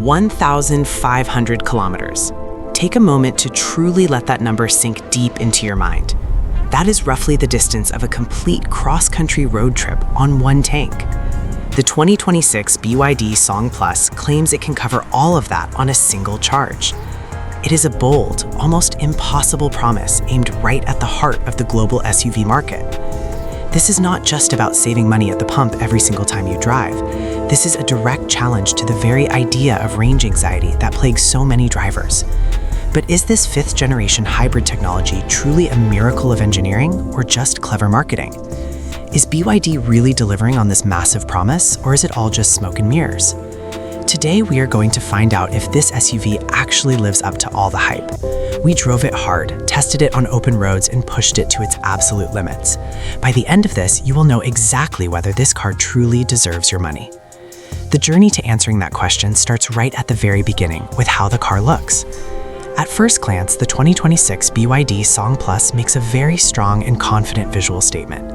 1,500 kilometers. Take a moment to truly let that number sink deep into your mind. That is roughly the distance of a complete cross-country road trip on one tank. The 2026 BYD Song Plus claims it can cover all of that on a single charge. It is a bold, almost impossible promise aimed right at the heart of the global SUV market. This is not just about saving money at the pump every single time you drive. This is a direct challenge to the very idea of range anxiety that plagues so many drivers. But is this fifth-generation hybrid technology truly a miracle of engineering or just clever marketing? Is BYD really delivering on this massive promise, or is it all just smoke and mirrors? Today, we are going to find out if this SUV actually lives up to all the hype. We drove it hard, tested it on open roads, and pushed it to its absolute limits. By the end of this, you will know exactly whether this car truly deserves your money. The journey to answering that question starts right at the very beginning with how the car looks. At first glance, the 2026 BYD Song Plus makes a very strong and confident visual statement.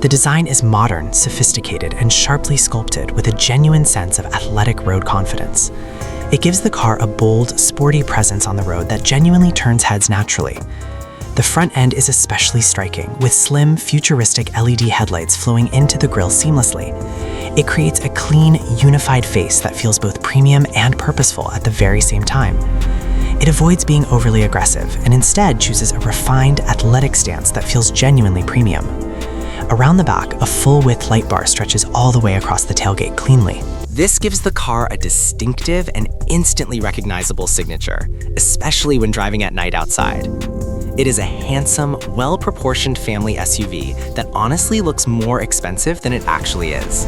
The design is modern, sophisticated, and sharply sculpted with a genuine sense of athletic road confidence. It gives the car a bold, sporty presence on the road that genuinely turns heads naturally. The front end is especially striking, with slim, futuristic LED headlights flowing into the grille seamlessly. It creates a clean, unified face that feels both premium and purposeful at the very same time. It avoids being overly aggressive and instead chooses a refined, athletic stance that feels genuinely premium. Around the back, a full-width light bar stretches all the way across the tailgate cleanly. This gives the car a distinctive and instantly recognizable signature, especially when driving at night outside. It is a handsome, well-proportioned family SUV that honestly looks more expensive than it actually is.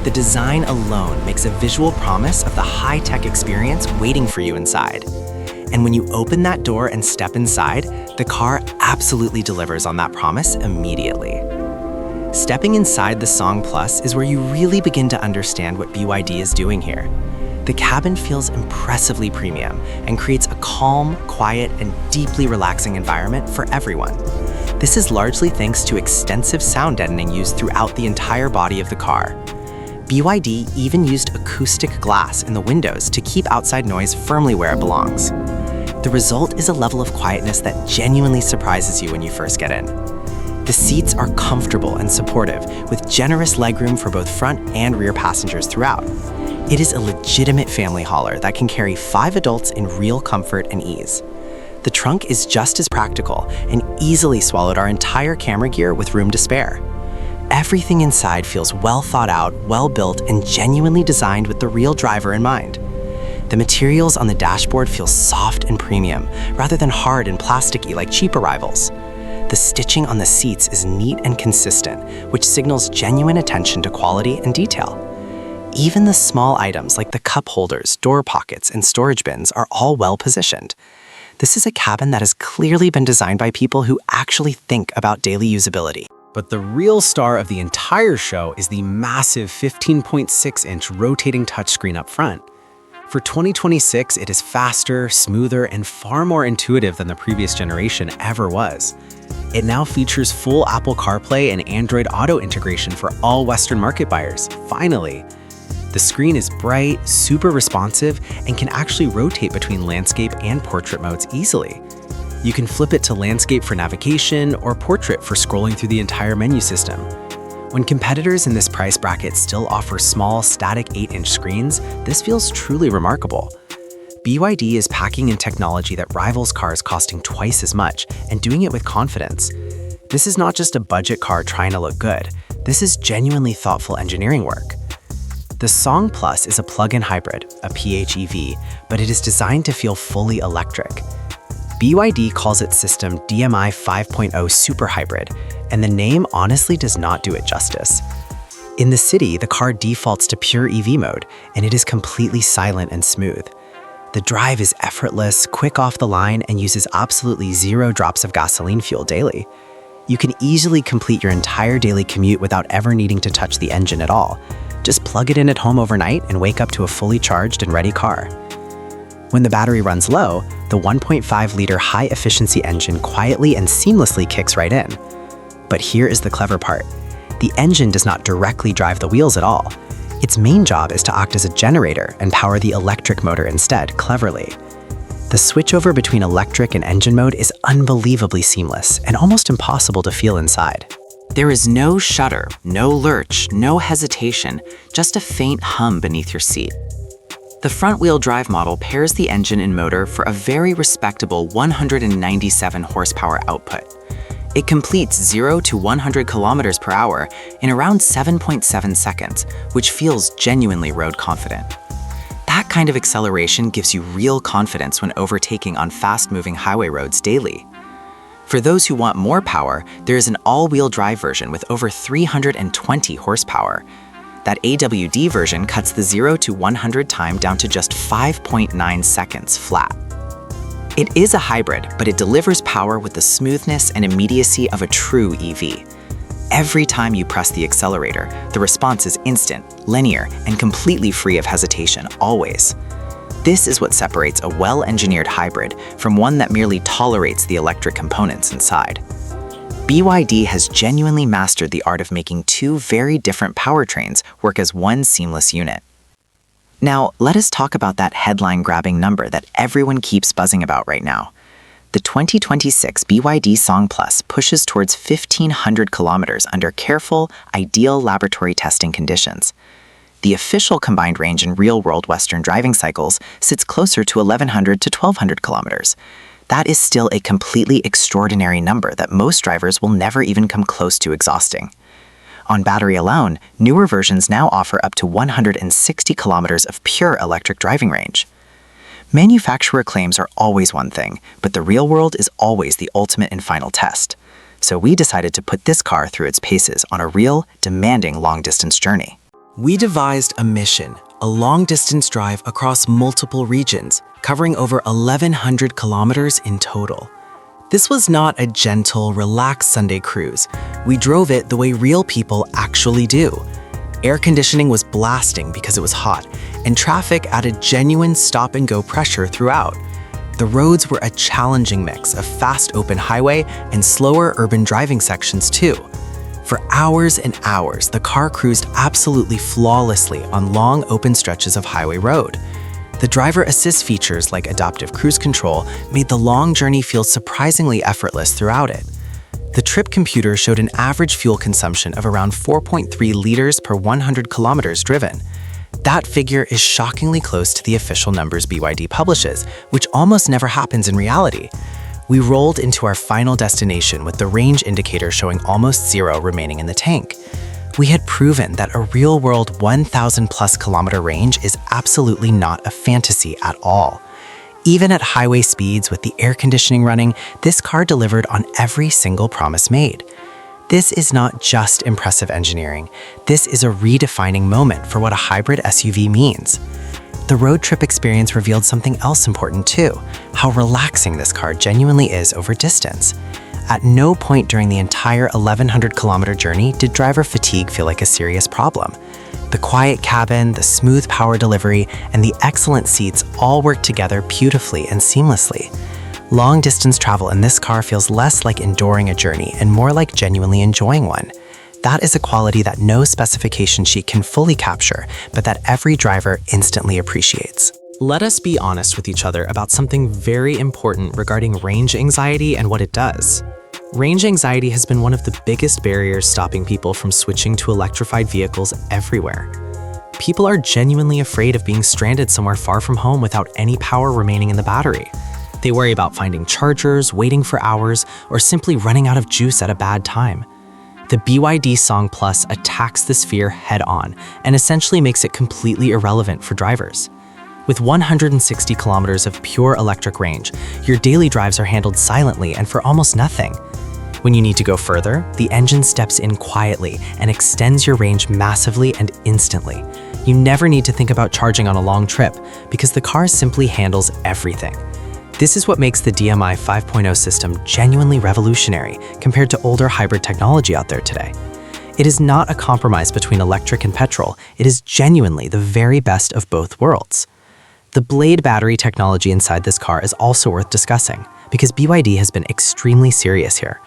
The design alone makes a visual promise of the high-tech experience waiting for you inside. And when you open that door and step inside, the car absolutely delivers on that promise immediately. Stepping inside the Song Plus is where you really begin to understand what BYD is doing here. The cabin feels impressively premium and creates a calm, quiet, and deeply relaxing environment for everyone. This is largely thanks to extensive sound deadening used throughout the entire body of the car. BYD even used acoustic glass in the windows to keep outside noise firmly where it belongs. The result is a level of quietness that genuinely surprises you when you first get in. The seats are comfortable and supportive, with generous legroom for both front and rear passengers throughout. It is a legitimate family hauler that can carry 5 adults in real comfort and ease. The trunk is just as practical and easily swallowed our entire camera gear with room to spare. Everything inside feels well thought out, well built, and genuinely designed with the real driver in mind. The materials on the dashboard feel soft and premium, rather than hard and plasticky like cheap arrivals. The stitching on the seats is neat and consistent, which signals genuine attention to quality and detail. Even the small items like the cup holders, door pockets, and storage bins are all well positioned. This is a cabin that has clearly been designed by people who actually think about daily usability. But the real star of the entire show is the massive 15.6-inch rotating touchscreen up front. For 2026, it is faster, smoother, and far more intuitive than the previous generation ever was. It now features full Apple CarPlay and Android Auto integration for all Western market buyers, finally. The screen is bright, super responsive, and can actually rotate between landscape and portrait modes easily. You can flip it to landscape for navigation or portrait for scrolling through the entire menu system. When competitors in this price bracket still offer small, static 8-inch screens, this feels truly remarkable. BYD is packing in technology that rivals cars costing twice as much and doing it with confidence. This is not just a budget car trying to look good. This is genuinely thoughtful engineering work. The Song Plus is a plug-in hybrid, a PHEV, but it is designed to feel fully electric. BYD calls its system DMI 5.0 Super Hybrid, and the name honestly does not do it justice. In the city, the car defaults to pure EV mode, and it is completely silent and smooth. The drive is effortless, quick off the line, and uses absolutely 0 drops of gasoline fuel daily. You can easily complete your entire daily commute without ever needing to touch the engine at all. Just plug it in at home overnight and wake up to a fully charged and ready car. When the battery runs low, the 1.5-liter high-efficiency engine quietly and seamlessly kicks right in. But here is the clever part. The engine does not directly drive the wheels at all. Its main job is to act as a generator and power the electric motor instead, cleverly. The switchover between electric and engine mode is unbelievably seamless and almost impossible to feel inside. There is no shudder, no lurch, no hesitation, just a faint hum beneath your seat. The front-wheel drive model pairs the engine and motor for a very respectable 197 horsepower output. It completes 0 to 100 kilometers per hour in around 7.7 seconds, which feels genuinely road confident. That kind of acceleration gives you real confidence when overtaking on fast-moving highway roads daily. For those who want more power, there is an all-wheel drive version with over 320 horsepower. That AWD version cuts the 0 to 100 time down to just 5.9 seconds flat. It is a hybrid, but it delivers power with the smoothness and immediacy of a true EV. Every time you press the accelerator, the response is instant, linear, and completely free of hesitation, always. This is what separates a well-engineered hybrid from one that merely tolerates the electric components inside. BYD has genuinely mastered the art of making two very different powertrains work as one seamless unit. Now, let us talk about that headline-grabbing number that everyone keeps buzzing about right now. The 2026 BYD Song Plus pushes towards 1,500 kilometers under careful, ideal laboratory testing conditions. The official combined range in real-world Western driving cycles sits closer to 1,100 to 1,200 kilometers. That is still a completely extraordinary number that most drivers will never even come close to exhausting. On battery alone, newer versions now offer up to 160 kilometers of pure electric driving range. Manufacturer claims are always one thing, but the real world is always the ultimate and final test. So we decided to put this car through its paces on a real, demanding long-distance journey. We devised a mission, a long-distance drive across multiple regions, covering over 1,100 kilometers in total. This was not a gentle, relaxed Sunday cruise. We drove it the way real people actually do. Air conditioning was blasting because it was hot, and traffic added genuine stop-and-go pressure throughout. The roads were a challenging mix of fast open highway and slower urban driving sections too. For hours and hours, the car cruised absolutely flawlessly on long open stretches of highway road. The driver assist features like adaptive cruise control made the long journey feel surprisingly effortless throughout it. The trip computer showed an average fuel consumption of around 4.3 liters per 100 kilometers driven. That figure is shockingly close to the official numbers BYD publishes, which almost never happens in reality. We rolled into our final destination with the range indicator showing almost 0 remaining in the tank. We had proven that a real-world 1,000-plus kilometer range is absolutely not a fantasy at all. Even at highway speeds with the air conditioning running, this car delivered on every single promise made. This is not just impressive engineering. This is a redefining moment for what a hybrid SUV means. The road trip experience revealed something else important too, how relaxing this car genuinely is over distance. At no point during the entire 1,100-kilometer journey did driver fatigue feel like a serious problem. The quiet cabin, the smooth power delivery, and the excellent seats all work together beautifully and seamlessly. Long-distance travel in this car feels less like enduring a journey and more like genuinely enjoying one. That is a quality that no specification sheet can fully capture, but that every driver instantly appreciates. Let us be honest with each other about something very important regarding range anxiety and what it does. Range anxiety has been one of the biggest barriers stopping people from switching to electrified vehicles everywhere. People are genuinely afraid of being stranded somewhere far from home without any power remaining in the battery. They worry about finding chargers, waiting for hours, or simply running out of juice at a bad time. The BYD Song Plus attacks this fear head-on and essentially makes it completely irrelevant for drivers. With 160 kilometers of pure electric range, your daily drives are handled silently and for almost nothing. When you need to go further, the engine steps in quietly and extends your range massively and instantly. You never need to think about charging on a long trip because the car simply handles everything. This is what makes the DMI 5.0 system genuinely revolutionary compared to older hybrid technology out there today. It is not a compromise between electric and petrol, it is genuinely the very best of both worlds. The Blade battery technology inside this car is also worth discussing because BYD has been extremely serious here.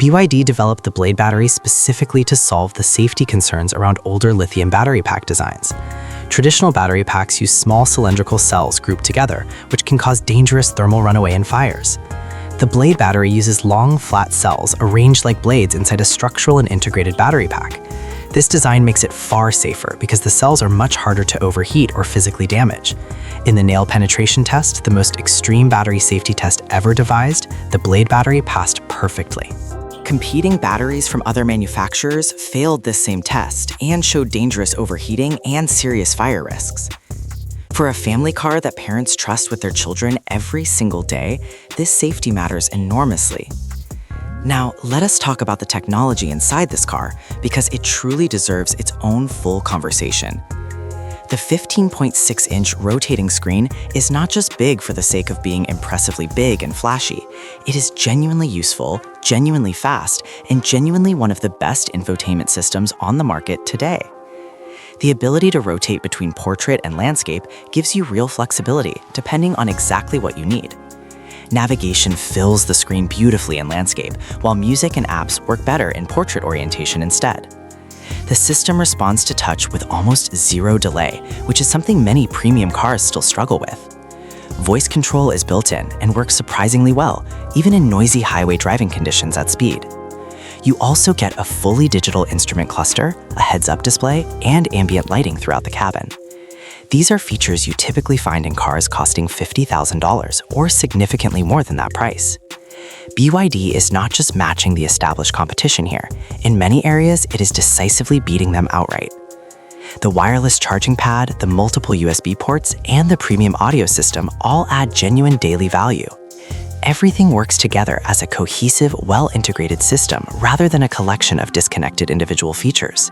BYD developed the Blade battery specifically to solve the safety concerns around older lithium battery pack designs. Traditional battery packs use small cylindrical cells grouped together, which can cause dangerous thermal runaway and fires. The Blade battery uses long, flat cells arranged like blades inside a structural and integrated battery pack. This design makes it far safer because the cells are much harder to overheat or physically damage. In the nail penetration test, the most extreme battery safety test ever devised, the Blade battery passed perfectly. Competing batteries from other manufacturers failed this same test and showed dangerous overheating and serious fire risks. For a family car that parents trust with their children every single day, this safety matters enormously. Now, let us talk about the technology inside this car because it truly deserves its own full conversation. The 15.6-inch rotating screen is not just big for the sake of being impressively big and flashy. It is genuinely useful, genuinely fast, and genuinely one of the best infotainment systems on the market today. The ability to rotate between portrait and landscape gives you real flexibility, depending on exactly what you need. Navigation fills the screen beautifully in landscape, while music and apps work better in portrait orientation instead. The system responds to touch with almost zero delay, which is something many premium cars still struggle with. Voice control is built in and works surprisingly well, even in noisy highway driving conditions at speed. You also get a fully digital instrument cluster, a heads-up display, and ambient lighting throughout the cabin. These are features you typically find in cars costing $50,000 or significantly more than that price. BYD is not just matching the established competition here. In many areas, it is decisively beating them outright. The wireless charging pad, the multiple USB ports, and the premium audio system all add genuine daily value. Everything works together as a cohesive, well-integrated system rather than a collection of disconnected individual features.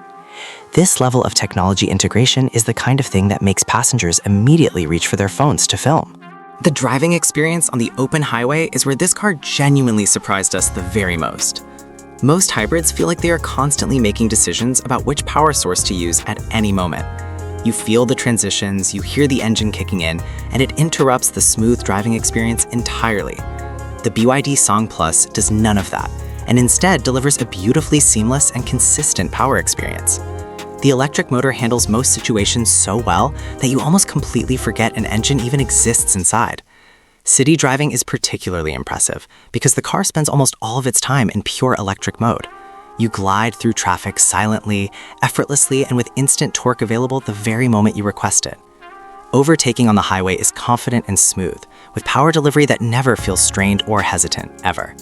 This level of technology integration is the kind of thing that makes passengers immediately reach for their phones to film. The driving experience on the open highway is where this car genuinely surprised us the very most. Most hybrids feel like they are constantly making decisions about which power source to use at any moment. You feel the transitions, you hear the engine kicking in, and it interrupts the smooth driving experience entirely. The BYD Song Plus does none of that, and instead delivers a beautifully seamless and consistent power experience. The electric motor handles most situations so well that you almost completely forget an engine even exists inside. City driving is particularly impressive because the car spends almost all of its time in pure electric mode. You glide through traffic silently, effortlessly, and with instant torque available the very moment you request it. Overtaking on the highway is confident and smooth, with power delivery that never feels strained or hesitant, ever.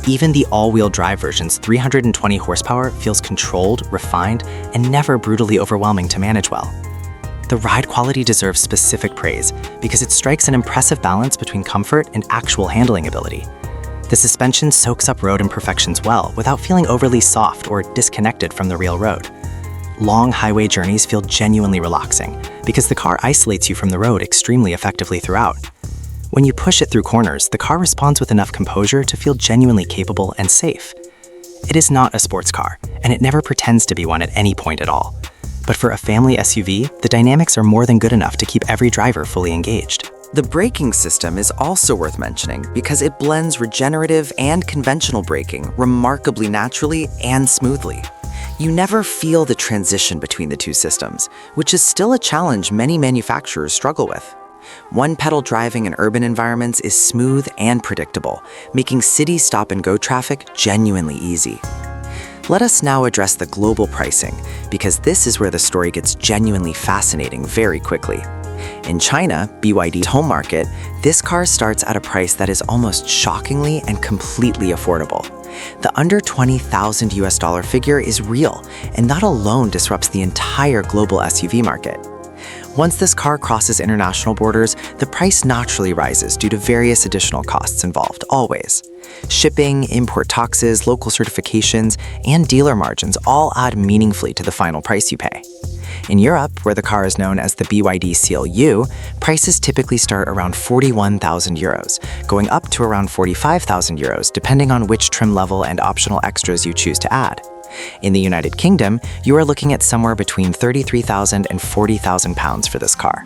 Even the all-wheel drive version's 320 horsepower feels controlled, refined, and never brutally overwhelming to manage well. The ride quality deserves specific praise because it strikes an impressive balance between comfort and actual handling ability. The suspension soaks up road imperfections well without feeling overly soft or disconnected from the real road. Long highway journeys feel genuinely relaxing because the car isolates you from the road extremely effectively throughout. When you push it through corners, the car responds with enough composure to feel genuinely capable and safe. It is not a sports car, and it never pretends to be one at any point at all. But for a family SUV, the dynamics are more than good enough to keep every driver fully engaged. The braking system is also worth mentioning because it blends regenerative and conventional braking remarkably naturally and smoothly. You never feel the transition between the two systems, which is still a challenge many manufacturers struggle with. One-pedal driving in urban environments is smooth and predictable, making city stop-and-go traffic genuinely easy. Let us now address the global pricing, because this is where the story gets genuinely fascinating very quickly. In China, BYD's home market, this car starts at a price that is almost shockingly and completely affordable. The under $20,000 figure is real, and that alone disrupts the entire global SUV market. Once this car crosses international borders, the price naturally rises due to various additional costs involved, always. Shipping, import taxes, local certifications, and dealer margins all add meaningfully to the final price you pay. In Europe, where the car is known as the BYD CLU, prices typically start around 41,000 euros, going up to around 45,000 euros depending on which trim level and optional extras you choose to add. In the United Kingdom, you are looking at somewhere between £33,000 and £40,000 for this car.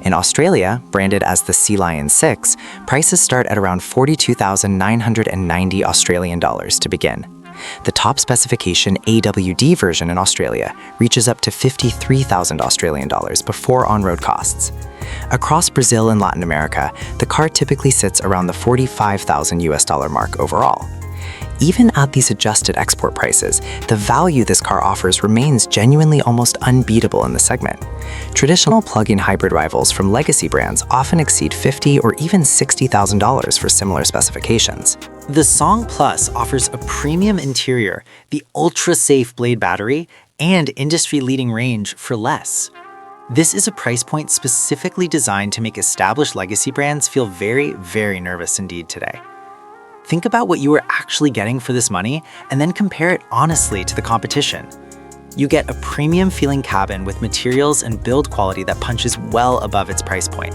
In Australia, branded as the Sea Lion 6, prices start at around 42,990 Australian dollars to begin. The top specification AWD version in Australia reaches up to 53,000 Australian dollars before on-road costs. Across Brazil and Latin America, the car typically sits around the 45,000 US dollar mark overall. Even at these adjusted export prices, the value this car offers remains genuinely almost unbeatable in the segment. Traditional plug-in hybrid rivals from legacy brands often exceed $50,000 or even $60,000 for similar specifications. The Song Plus offers a premium interior, the ultra-safe Blade battery, and industry-leading range for less. This is a price point specifically designed to make established legacy brands feel very, very nervous indeed today. Think about what you are actually getting for this money and then compare it honestly to the competition. You get a premium-feeling cabin with materials and build quality that punches well above its price point.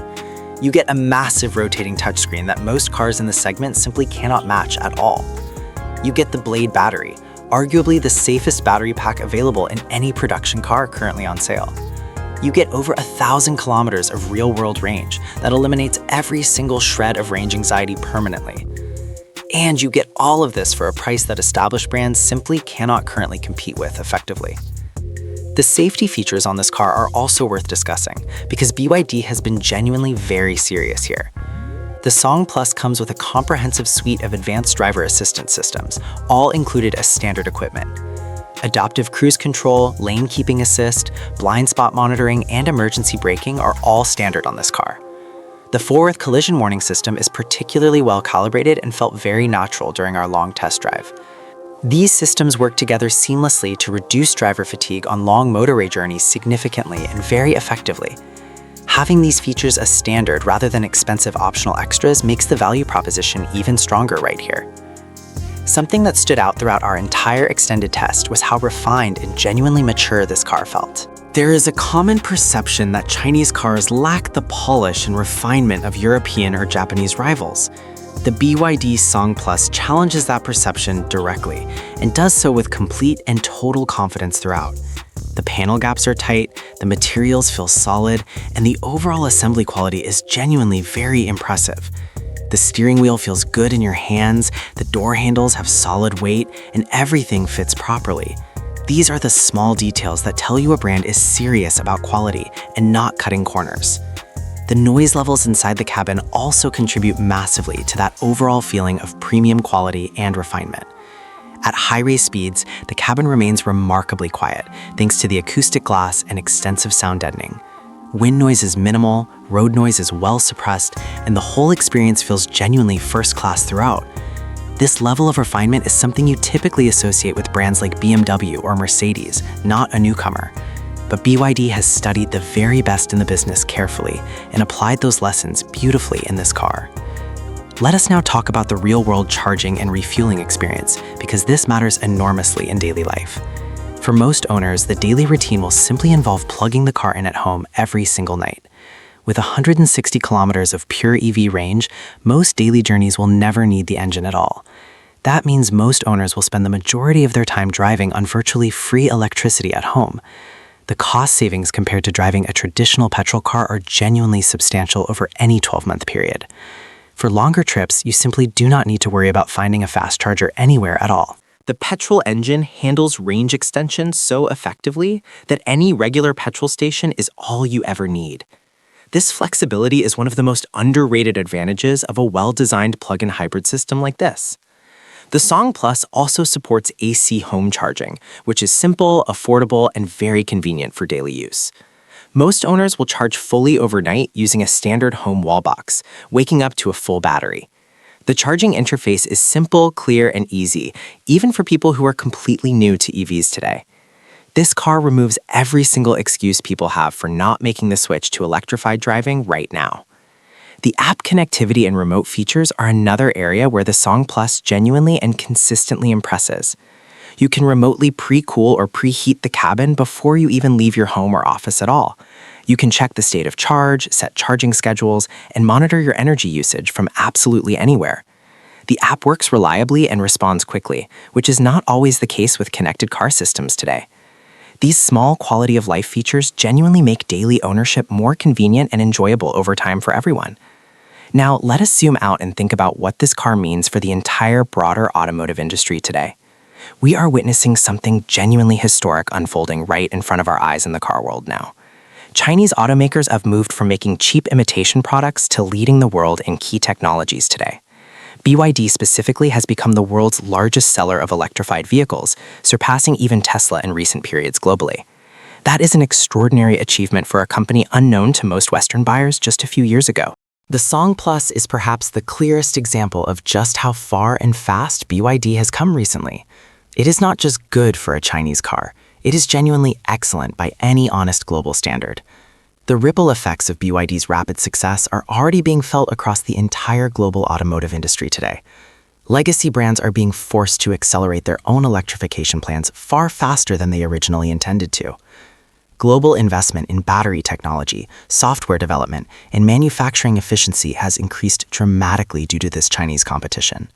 You get a massive rotating touchscreen that most cars in the segment simply cannot match at all. You get the Blade battery, arguably the safest battery pack available in any production car currently on sale. You get over 1,000 kilometers of real-world range that eliminates every single shred of range anxiety permanently. And you get all of this for a price that established brands simply cannot currently compete with effectively. The safety features on this car are also worth discussing because BYD has been genuinely very serious here. The Song Plus comes with a comprehensive suite of advanced driver assistance systems, all included as standard equipment. Adaptive cruise control, lane keeping assist, blind spot monitoring, and emergency braking are all standard on this car. The forward collision warning system is particularly well calibrated and felt very natural during our long test drive. These systems work together seamlessly to reduce driver fatigue on long motorway journeys significantly and very effectively. Having these features as standard rather than expensive optional extras makes the value proposition even stronger right here. Something that stood out throughout our entire extended test was how refined and genuinely mature this car felt. There is a common perception that Chinese cars lack the polish and refinement of European or Japanese rivals. The BYD Song Plus challenges that perception directly and does so with complete and total confidence throughout. The panel gaps are tight, the materials feel solid, and the overall assembly quality is genuinely very impressive. The steering wheel feels good in your hands, the door handles have solid weight, and everything fits properly. These are the small details that tell you a brand is serious about quality and not cutting corners. The noise levels inside the cabin also contribute massively to that overall feeling of premium quality and refinement. At high race speeds, the cabin remains remarkably quiet, thanks to the acoustic glass and extensive sound deadening. Wind noise is minimal, road noise is well suppressed, and the whole experience feels genuinely first class throughout. This level of refinement is something you typically associate with brands like BMW or Mercedes, not a newcomer. But BYD has studied the very best in the business carefully and applied those lessons beautifully in this car. Let us now talk about the real-world charging and refueling experience, because this matters enormously in daily life. For most owners, the daily routine will simply involve plugging the car in at home every single night. With 160 kilometers of pure EV range, most daily journeys will never need the engine at all. That means most owners will spend the majority of their time driving on virtually free electricity at home. The cost savings compared to driving a traditional petrol car are genuinely substantial over any 12-month period. For longer trips, you simply do not need to worry about finding a fast charger anywhere at all. The petrol engine handles range extension so effectively that any regular petrol station is all you ever need. This flexibility is one of the most underrated advantages of a well-designed plug-in hybrid system like this. The Song Plus also supports AC home charging, which is simple, affordable, and very convenient for daily use. Most owners will charge fully overnight using a standard home wall box, waking up to a full battery. The charging interface is simple, clear, and easy, even for people who are completely new to EVs today. This car removes every single excuse people have for not making the switch to electrified driving right now. The app connectivity and remote features are another area where the Song Plus genuinely and consistently impresses. You can remotely pre-cool or preheat the cabin before you even leave your home or office at all. You can check the state of charge, set charging schedules, and monitor your energy usage from absolutely anywhere. The app works reliably and responds quickly, which is not always the case with connected car systems today. These small quality of life features genuinely make daily ownership more convenient and enjoyable over time for everyone. Now, let us zoom out and think about what this car means for the entire broader automotive industry today. We are witnessing something genuinely historic unfolding right in front of our eyes in the car world now. Chinese automakers have moved from making cheap imitation products to leading the world in key technologies today. BYD specifically has become the world's largest seller of electrified vehicles, surpassing even Tesla in recent periods globally. That is an extraordinary achievement for a company unknown to most Western buyers just a few years ago. The Song Plus is perhaps the clearest example of just how far and fast BYD has come recently. It is not just good for a Chinese car, it is genuinely excellent by any honest global standard. The ripple effects of BYD's rapid success are already being felt across the entire global automotive industry today. Legacy brands are being forced to accelerate their own electrification plans far faster than they originally intended to. Global investment in battery technology, software development, and manufacturing efficiency has increased dramatically due to this Chinese competition.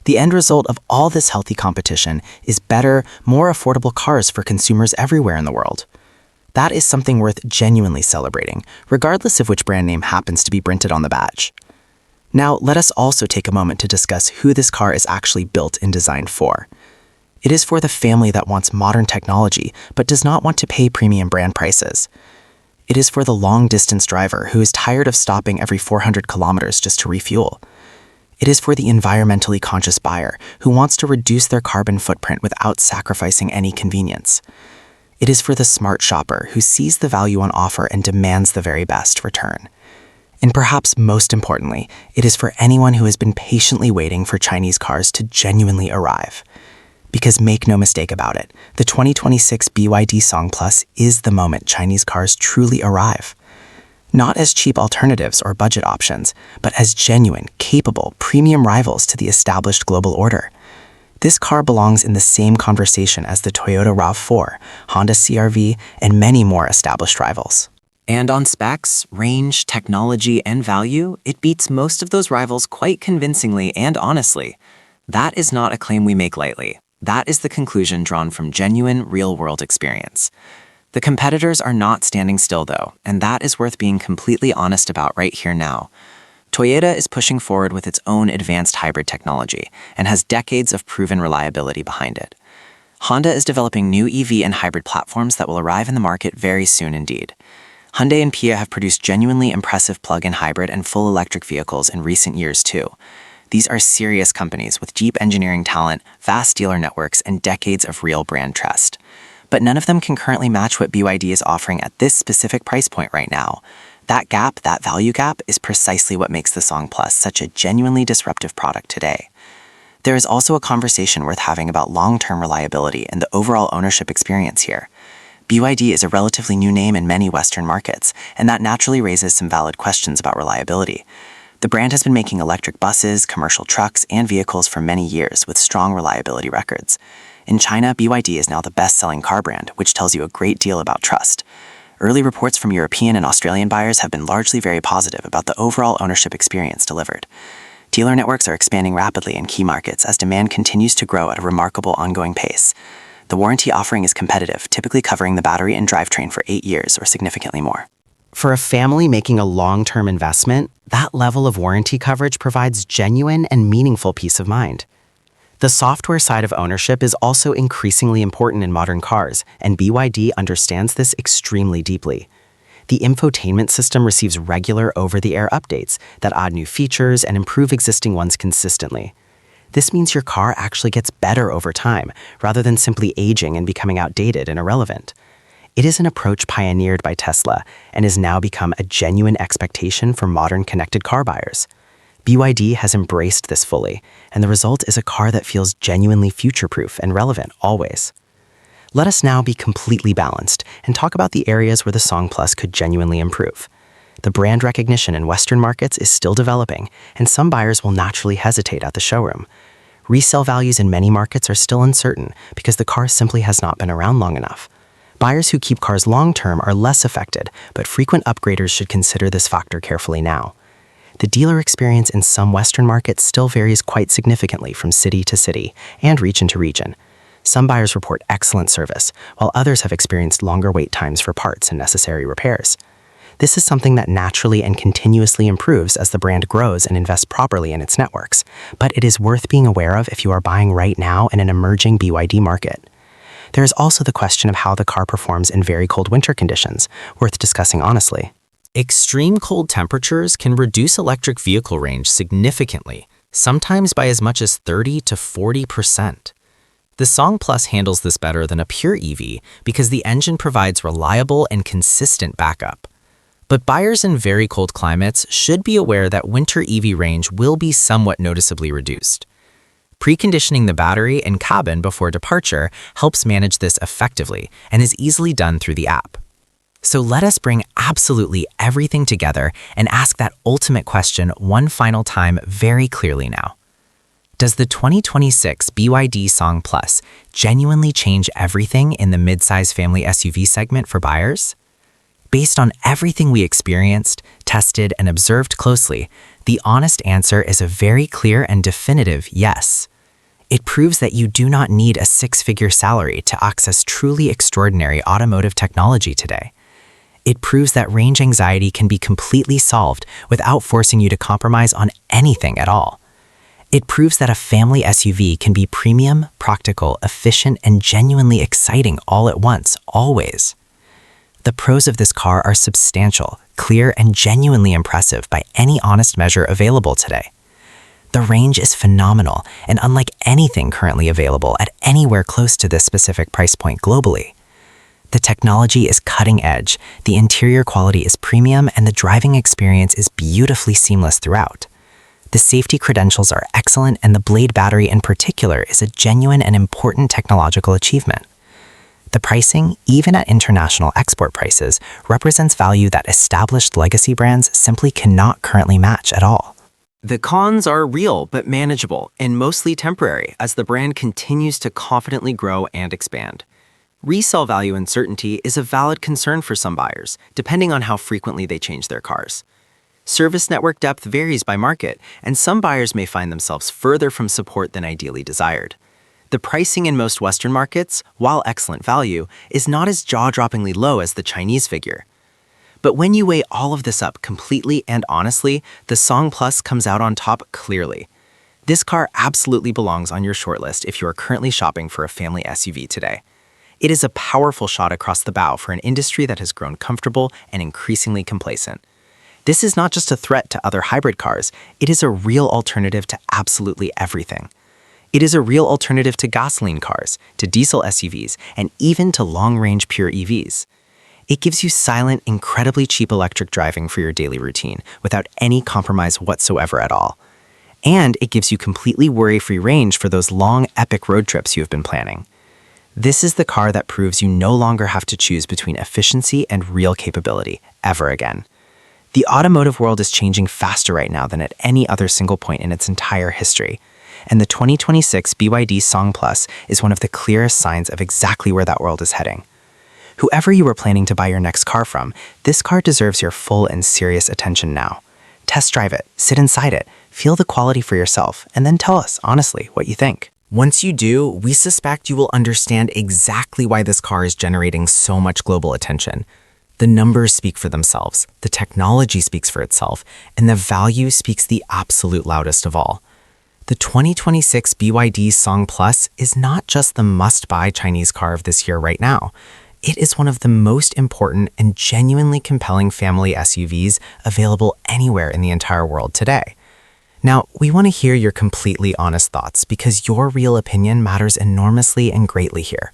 The end result of all this healthy competition is better, more affordable cars for consumers everywhere in the world. That is something worth genuinely celebrating, regardless of which brand name happens to be printed on the badge. Now, let us also take a moment to discuss who this car is actually built and designed for. It is for the family that wants modern technology but does not want to pay premium brand prices. It is for the long-distance driver who is tired of stopping every 400 kilometers just to refuel. It is for the environmentally conscious buyer who wants to reduce their carbon footprint without sacrificing any convenience. It is for the smart shopper who sees the value on offer and demands the very best return. And perhaps most importantly, it is for anyone who has been patiently waiting for Chinese cars to genuinely arrive. Because make no mistake about it, the 2026 BYD Song Plus is the moment Chinese cars truly arrive. Not as cheap alternatives or budget options, but as genuine, capable, premium rivals to the established global order. This car belongs in the same conversation as the Toyota RAV4, Honda CR-V, and many more established rivals. And on specs, range, technology, and value, it beats most of those rivals quite convincingly and honestly. That is not a claim we make lightly. That is the conclusion drawn from genuine, real-world experience. The competitors are not standing still, though, and that is worth being completely honest about right here now. Toyota is pushing forward with its own advanced hybrid technology and has decades of proven reliability behind it. Honda is developing new EV and hybrid platforms that will arrive in the market very soon indeed. Hyundai and Kia have produced genuinely impressive plug-in hybrid and full electric vehicles in recent years too. These are serious companies with deep engineering talent, vast dealer networks, and decades of real brand trust. But none of them can currently match what BYD is offering at this specific price point right now. That gap, that value gap, is precisely what makes the Song Plus such a genuinely disruptive product today. There is also a conversation worth having about long-term reliability and the overall ownership experience here. BYD is a relatively new name in many Western markets, and that naturally raises some valid questions about reliability. The brand has been making electric buses, commercial trucks, and vehicles for many years with strong reliability records. In China, BYD is now the best-selling car brand, which tells you a great deal about trust. Early reports from European and Australian buyers have been largely very positive about the overall ownership experience delivered. Dealer networks are expanding rapidly in key markets as demand continues to grow at a remarkable ongoing pace. The warranty offering is competitive, typically covering the battery and drivetrain for 8 years or significantly more. For a family making a long-term investment, that level of warranty coverage provides genuine and meaningful peace of mind. The software side of ownership is also increasingly important in modern cars, and BYD understands this extremely deeply. The infotainment system receives regular over-the-air updates that add new features and improve existing ones consistently. This means your car actually gets better over time, rather than simply aging and becoming outdated and irrelevant. It is an approach pioneered by Tesla and has now become a genuine expectation for modern connected car buyers. BYD has embraced this fully, and the result is a car that feels genuinely future-proof and relevant always. Let us now be completely balanced and talk about the areas where the Song Plus could genuinely improve. The brand recognition in Western markets is still developing, and some buyers will naturally hesitate at the showroom. Resale values in many markets are still uncertain because the car simply has not been around long enough. Buyers who keep cars long-term are less affected, but frequent upgraders should consider this factor carefully now. The dealer experience in some Western markets still varies quite significantly from city to city and region to region. Some buyers report excellent service, while others have experienced longer wait times for parts and necessary repairs. This is something that naturally and continuously improves as the brand grows and invests properly in its networks, but it is worth being aware of if you are buying right now in an emerging BYD market. There is also the question of how the car performs in very cold winter conditions, worth discussing honestly. Extreme cold temperatures can reduce electric vehicle range significantly, sometimes by as much as 30 to 40%. The Song Plus handles this better than a pure EV because the engine provides reliable and consistent backup. But buyers in very cold climates should be aware that winter EV range will be somewhat noticeably reduced. Preconditioning the battery and cabin before departure helps manage this effectively and is easily done through the app. So let us bring absolutely everything together and ask that ultimate question one final time very clearly now. Does the 2026 BYD Song Plus genuinely change everything in the midsize family SUV segment for buyers? Based on everything we experienced, tested, and observed closely, the honest answer is a very clear and definitive yes. It proves that you do not need a six-figure salary to access truly extraordinary automotive technology today. It proves that range anxiety can be completely solved without forcing you to compromise on anything at all. It proves that a family SUV can be premium, practical, efficient, and genuinely exciting all at once, always. The pros of this car are substantial, clear, and genuinely impressive by any honest measure available today. The range is phenomenal and unlike anything currently available at anywhere close to this specific price point globally. The technology is cutting edge, the interior quality is premium, and the driving experience is beautifully seamless throughout. The safety credentials are excellent, and the Blade battery in particular is a genuine and important technological achievement. The pricing, even at international export prices, represents value that established legacy brands simply cannot currently match at all. The cons are real but manageable and mostly temporary as the brand continues to confidently grow and expand. Resale value uncertainty is a valid concern for some buyers, depending on how frequently they change their cars. Service network depth varies by market, and some buyers may find themselves further from support than ideally desired. The pricing in most Western markets, while excellent value, is not as jaw-droppingly low as the Chinese figure. But when you weigh all of this up completely and honestly, the Song Plus comes out on top clearly. This car absolutely belongs on your shortlist if you are currently shopping for a family SUV today. It is a powerful shot across the bow for an industry that has grown comfortable and increasingly complacent. This is not just a threat to other hybrid cars, it is a real alternative to absolutely everything. It is a real alternative to gasoline cars, to diesel SUVs, and even to long-range pure EVs. It gives you silent, incredibly cheap electric driving for your daily routine without any compromise whatsoever at all. And it gives you completely worry-free range for those long, epic road trips you have been planning. This is the car that proves you no longer have to choose between efficiency and real capability, ever again. The automotive world is changing faster right now than at any other single point in its entire history, and the 2026 BYD Song Plus is one of the clearest signs of exactly where that world is heading. Whoever you are planning to buy your next car from, this car deserves your full and serious attention now. Test drive it, sit inside it, feel the quality for yourself, and then tell us, honestly, what you think. Once you do, we suspect you will understand exactly why this car is generating so much global attention. The numbers speak for themselves, the technology speaks for itself, and the value speaks the absolute loudest of all. The 2026 BYD Song Plus is not just the must-buy Chinese car of this year right now. It is one of the most important and genuinely compelling family SUVs available anywhere in the entire world today. Now, we want to hear your completely honest thoughts because your real opinion matters enormously and greatly here.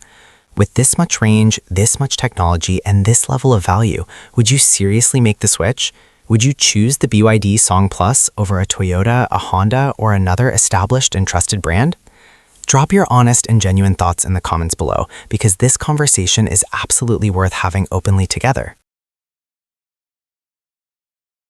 With this much range, this much technology, and this level of value, would you seriously make the switch? Would you choose the BYD Song Plus over a Toyota, a Honda, or another established and trusted brand? Drop your honest and genuine thoughts in the comments below because this conversation is absolutely worth having openly together.